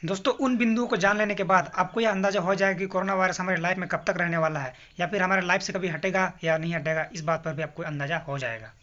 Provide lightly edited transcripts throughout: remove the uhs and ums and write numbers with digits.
दोस्तों उन बिंदुओं को जान लेने के बाद आपको यह अंदाजा हो जाएगा कि कोरोना वायरस हमारे लाइफ में कब तक रहने वाला है या फिर हमारे लाइफ से कभी हटेगा या नहीं हटेगा, इस बात पर भी आपको अंदाजा हो जाएगा।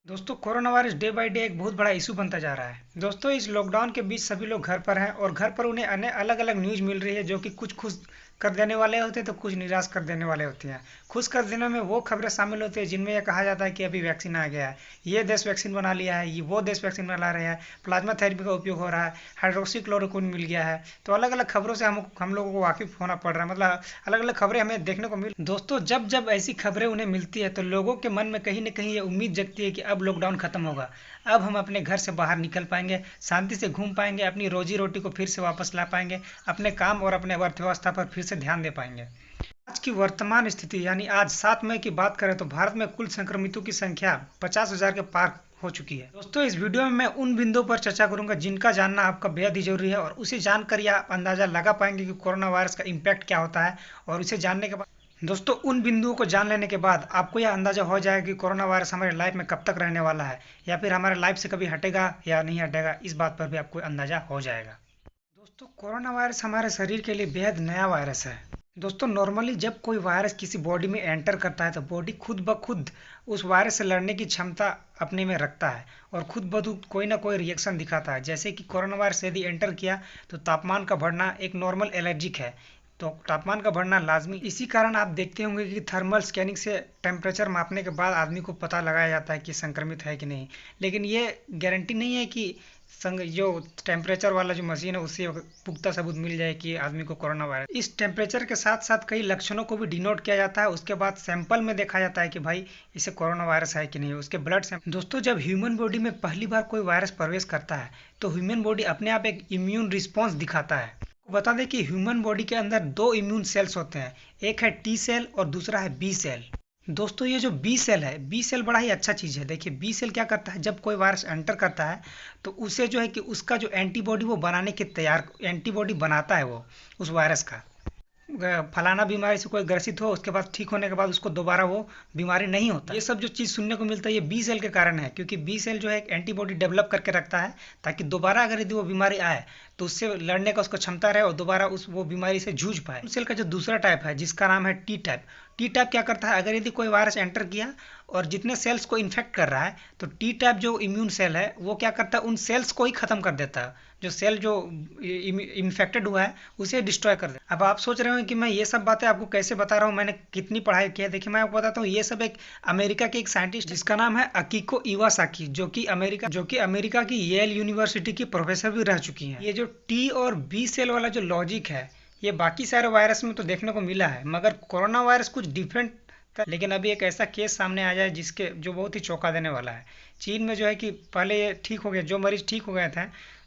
दोस्तों corona virus day by day एक बहुत बड़ा इशू बनता जा रहा है। दोस्तों इस लॉकडाउन के बीच सभी लोग घर पर हैं और घर पर उन्हें अन्य अलग अलग न्यूज़ मिल रही है जो कि कुछ खुश कर देने वाले होते हैं तो कुछ निराश कर देने वाले होते हैं। खुश कर देने में वो खबरें शामिल होती है जिनमें यह कहा जाता है कि अभी वैक्सीन आ गया है, ये देश वैक्सीन बना लिया है, ये वो देश वैक्सीन बना रहे हैं, प्लाज्मा थेरेपी का उपयोग हो रहा है, हाइड्रोक्सीक्लोरोक्विन मिल गया है। तो अलग अलग खबरों से हम लोगों को वाकिफ होना पड़ रहा है, मतलब अलग अलग खबरें हमें देखने को मिल। दोस्तों जब जब ऐसी खबरें उन्हें मिलती है तो लोगों के मन में कहीं ना कहीं ये उम्मीद जगती है कि अब लॉकडाउन खत्म होगा, अब हम अपने घर से बाहर निकल पाएंगे, शांति से घूम पाएंगे, अपनी रोजी रोटी को फिर से वापस ला पाएंगे, अपने काम और अपने अर्थव्यवस्था पर फिर से ध्यान दे पाएंगे। आज की वर्तमान स्थिति यानी आज 7 मई की बात करें तो भारत में कुल संक्रमितों की संख्या 50,000 के पार हो चुकी है। दोस्तों इस वीडियो में मैं उन बिंदुओं पर चर्चा करूंगा जिनका जानना आपका बेहद ही जरूरी है और उसे जानकर या अंदाजा लगा पाएंगे कि कोरोना वायरस का इम्पैक्ट क्या होता है। और उसे जानने के बाद दोस्तों उन बिंदुओं को जान लेने के बाद आपको यह अंदाजा हो जाएगा कि कोरोना वायरस हमारे लाइफ में कब तक रहने वाला है या फिर हमारे लाइफ से कभी हटेगा या नहीं हटेगा, इस बात पर भी आपको अंदाजा हो जाएगा। दोस्तों कोरोना वायरस हमारे शरीर के लिए बेहद नया वायरस है। दोस्तों नॉर्मली जब कोई वायरस किसी बॉडी में एंटर करता है तो बॉडी खुद ब खुद उस वायरस से लड़ने की क्षमता अपने में रखता है और खुद ब खुद कोई ना कोई रिएक्शन दिखाता है। जैसे कि कोरोना वायरस यदि एंटर किया तो तापमान का बढ़ना एक नॉर्मल एलर्जिक है, तो तापमान का बढ़ना लाजमी। इसी कारण आप देखते होंगे कि थर्मल स्कैनिंग से टेम्परेचर मापने के बाद आदमी को पता लगाया जाता है कि संक्रमित है कि नहीं। लेकिन ये गारंटी नहीं है कि जो टेम्परेचर वाला जो मशीन है उससे पुख्ता सबूत मिल जाए कि आदमी को कोरोना वायरस। इस टेम्परेचर के साथ साथ कई लक्षणों को भी डिनोट किया जाता है, उसके बाद सैंपल में देखा जाता है कि भाई इसे कोरोना वायरस है कि नहीं, उसके ब्लड सैंपल। दोस्तों जब ह्यूमन बॉडी में पहली बार कोई वायरस प्रवेश करता है तो ह्यूमन बॉडी अपने आप एक इम्यून रिस्पॉन्स दिखाता है। बता दें कि ह्यूमन बॉडी के अंदर दो इम्यून सेल्स होते हैं, एक है टी सेल और दूसरा है बी सेल। दोस्तों ये जो बी सेल है, बी सेल बड़ा ही अच्छा चीज़ है। देखिए बी सेल क्या करता है, जब कोई वायरस एंटर करता है तो उसे जो है कि उसका जो एंटीबॉडी वो बनाने के तैयार एंटीबॉडी बनाता है वो उस वायरस का। फलाना बीमारी से कोई ग्रसित हो उसके बाद ठीक होने के बाद उसको दोबारा वो बीमारी नहीं होता। ये सब जो चीज़ सुनने को मिलता है ये बी सेल के कारण है, क्योंकि बी सेल जो है एक एंटीबॉडी डेवलप करके रखता है ताकि दोबारा अगर यदि वो बीमारी आए तो उससे लड़ने का उसको क्षमता रहे और दोबारा उस वो बीमारी से जूझ पाए। सेल का जो दूसरा टाइप है जिसका नाम है टी टाइप, टी टाइप क्या करता है, अगर यदि कोई वायरस एंटर किया और जितने सेल्स को इन्फेक्ट कर रहा है तो टी टाइप जो इम्यून सेल है वो क्या करता है, उन सेल्स को ही खत्म कर देता है, जो सेल जो इन्फेक्टेड हुआ है उसे डिस्ट्रॉय कर देता है। अब आप सोच रहे हो कि मैं ये सब बातें आपको कैसे बता रहा हूँ, मैंने कितनी पढ़ाई की है। देखिए मैं आपको बताता हूँ, ये सब एक अमेरिका के एक साइंटिस्ट जिसका नाम है अकीको इवासाकी, जो कि अमेरिका की येल यूनिवर्सिटी की प्रोफेसर भी रह चुकी हैं। ये जो टी और बी सेल वाला जो लॉजिक है ये बाकी सारे वायरस में तो देखने को मिला है, मगर कोरोना वायरस कुछ डिफरेंट था। लेकिन अभी एक ऐसा केस सामने आ जाए जिसके जो बहुत ही चौंका देने वाला है। चीन में जो है कि पहले ये ठीक हो गए, जो मरीज ठीक हो गए थे,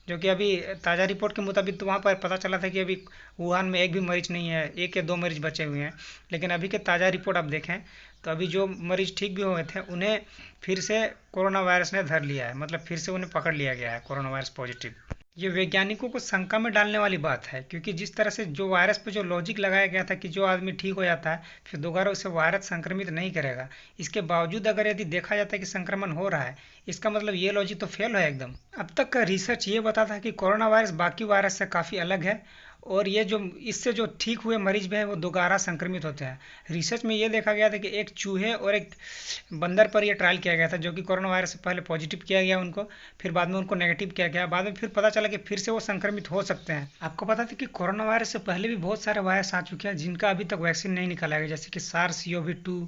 जो कि अभी ताज़ा रिपोर्ट के मुताबिक तो वहाँ पर पता चला था कि अभी वुहान में एक भी मरीज नहीं है, एक या दो मरीज बचे हुए हैं। लेकिन अभी के ताज़ा रिपोर्ट आप देखें तो अभी जो मरीज ठीक भी हुए थे उन्हें फिर से कोरोना वायरस ने धर लिया है, मतलब फिर से उन्हें पकड़ लिया गया है कोरोना वायरस पॉजिटिव। ये वैज्ञानिकों को शंका में डालने वाली बात है, क्योंकि जिस तरह से जो वायरस पे जो लॉजिक लगाया गया था कि जो आदमी ठीक हो जाता है फिर दोबारा उसे वायरस संक्रमित नहीं करेगा, इसके बावजूद अगर यदि देखा जाता है कि संक्रमण हो रहा है, इसका मतलब ये लॉजिक तो फेल है एकदम। अब तक का रिसर्च ये बताता है कि कोरोना वायरस बाकी वायरस से काफ़ी अलग है और ये जो इससे जो ठीक हुए मरीज भी हैं वो दोबारा संक्रमित होते हैं। रिसर्च में ये देखा गया था कि एक चूहे और एक बंदर पर यह ट्रायल किया गया था जो कि कोरोना वायरस से पहले पॉजिटिव किया गया उनको, फिर बाद में उनको नेगेटिव किया गया, बाद में फिर पता चला कि फिर से वो संक्रमित हो सकते हैं। आपको पता था कि कोरोना वायरस से पहले भी बहुत सारे वायरस आ चुके हैं जिनका अभी तक वैक्सीन नहीं निकाला गया, जैसे कि सार्स CoV-2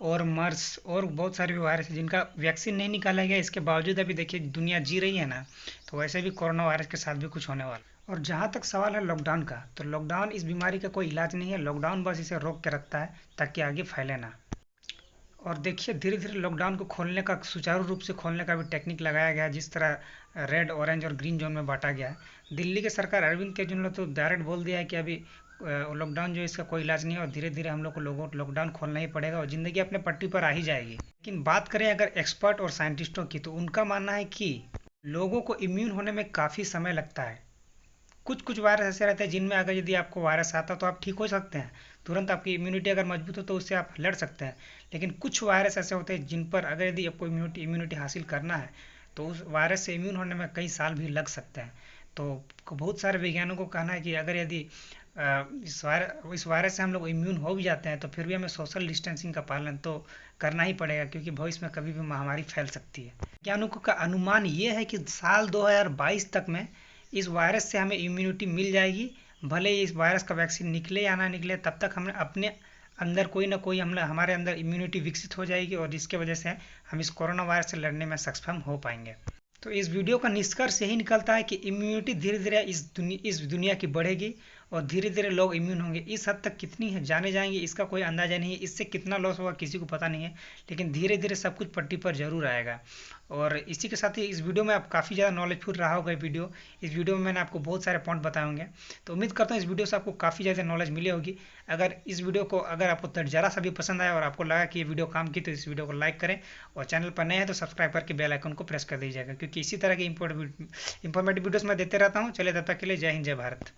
और मर्स और बहुत सारे भी वायरस हैं जिनका वैक्सीन नहीं निकाला गया। इसके बावजूद अभी देखिए दुनिया जी रही है ना, तो वैसे भी कोरोना वायरस के साथ भी कुछ होने वाला। और जहाँ तक सवाल है लॉकडाउन का, तो लॉकडाउन इस बीमारी का कोई इलाज नहीं है, लॉकडाउन बस इसे रोक के रखता है ताकि आगे फैले ना। और देखिए धीरे धीरे लॉकडाउन को खोलने का, सुचारू रूप से खोलने का भी टेक्निक लगाया गया है, जिस तरह रेड, ऑरेंज और ग्रीन जोन में बांटा गया है। दिल्ली की सरकार अरविंद केजरीवाल ने तो डायरेक्ट बोल दिया है कि अभी लॉकडाउन जो है इसका कोई इलाज नहीं है और धीरे धीरे हम लोग को लोगों लॉकडाउन खोलना ही पड़ेगा और ज़िंदगी अपने पट्टी पर आ ही जाएगी। लेकिन बात करें अगर एक्सपर्ट और साइंटिस्टों की, तो उनका मानना है कि लोगों को इम्यून होने में काफ़ी समय लगता है। कुछ कुछ वायरस ऐसे रहते हैं जिनमें अगर यदि आपको वायरस आता तो आप ठीक हो सकते हैं, तुरंत आपकी इम्यूनिटी अगर मजबूत हो तो उससे आप लड़ सकते हैं। लेकिन कुछ वायरस ऐसे होते हैं जिन पर अगर यदि आपको इम्यूनिटी हासिल करना है तो उस वायरस से इम्यून होने में कई साल भी लग सकते हैं। तो बहुत सारे वैज्ञानिकों को कहना है कि अगर यदि इस वायरस से हम लोग इम्यून हो भी जाते हैं तो फिर भी हमें सोशल डिस्टेंसिंग का पालन तो करना ही पड़ेगा, क्योंकि भविष्य में कभी भी महामारी फैल सकती है। वैज्ञानिकों का अनुमान ये है कि साल 2022 तक में इस वायरस से हमें इम्यूनिटी मिल जाएगी। भले ही इस वायरस का वैक्सीन निकले या ना निकले, तब तक हमने अपने अंदर कोई ना कोई हमारे अंदर इम्यूनिटी विकसित हो जाएगी और जिसके वजह से हम इस कोरोना वायरस से लड़ने में सक्षम हो पाएंगे। तो इस वीडियो का निष्कर्ष यही निकलता है कि इम्यूनिटी धीरे धीरे इस दुनिया की बढ़ेगी और धीरे धीरे लोग इम्यून होंगे। इस हद तक कितनी है जाने जाएंगे इसका कोई अंदाजा नहीं है, इससे कितना लॉस होगा किसी को पता नहीं है, लेकिन धीरे धीरे सब कुछ पट्टी पर जरूर आएगा। और इसी के साथ ही इस वीडियो में आप काफ़ी ज़्यादा नॉलेजफुल रहा होगा। इस वीडियो में मैंने आपको बहुत सारे पॉइंट बताए होंगे, तो उम्मीद करता हूँ इस वीडियो से आपको काफ़ी ज़्यादा नॉलेज मिली होगी। अगर इस वीडियो को अगर आपको ज़रा सा भी पसंद आया और आपको लगा कि ये वीडियो काम की तो इस वीडियो को लाइक करें, और चैनल पर नए हैं तो सब्सक्राइब करके बेल आइकन को प्रेस कर दीजिएगा, क्योंकि इसी तरह की इंफॉर्मेटिव वीडियोस मैं देते रहता हूँ। चलिए तब तक के लिए जय हिंद जय भारत।